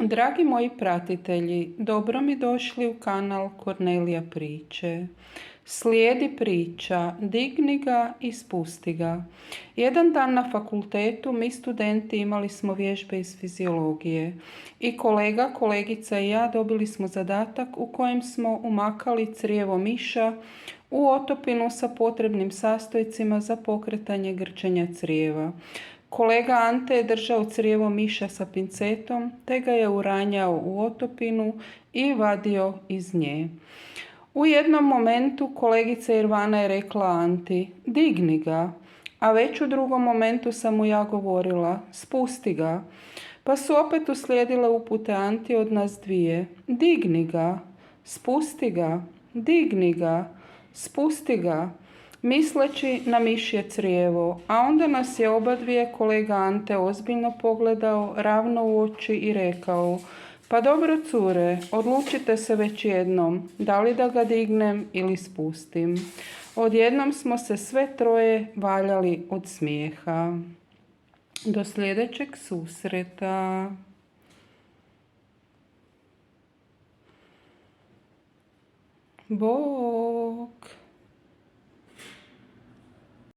Dragi moji pratitelji, dobro mi došli u kanal Kornelija priče. Slijedi priča, digni ga i spusti ga. Jedan dan na fakultetu mi studenti imali smo vježbe iz fiziologije i kolegica i ja dobili smo zadatak u kojem smo umakali crijevo miša u otopinu sa potrebnim sastojcima za pokretanje grčenja crijeva. Kolega Ante je držao crijevo miša sa pincetom, te ga je uranjao u otopinu i vadio iz nje. U jednom momentu kolegica Irvana je rekla Anti, digni ga, a već u drugom momentu sam mu ja govorila, spusti ga. Pa su opet uslijedile upute Anti od nas dvije, digni ga, spusti ga, digni ga, spusti ga, misleći na mišje crijevo, a onda nas je obadvije kolega Ante ozbiljno pogledao ravno u oči i rekao, pa dobro cure, odlučite se već jednom, da li da ga dignem ili spustim. Odjednom smo se sve troje valjali od smijeha. Do sljedećeg susreta. Bog.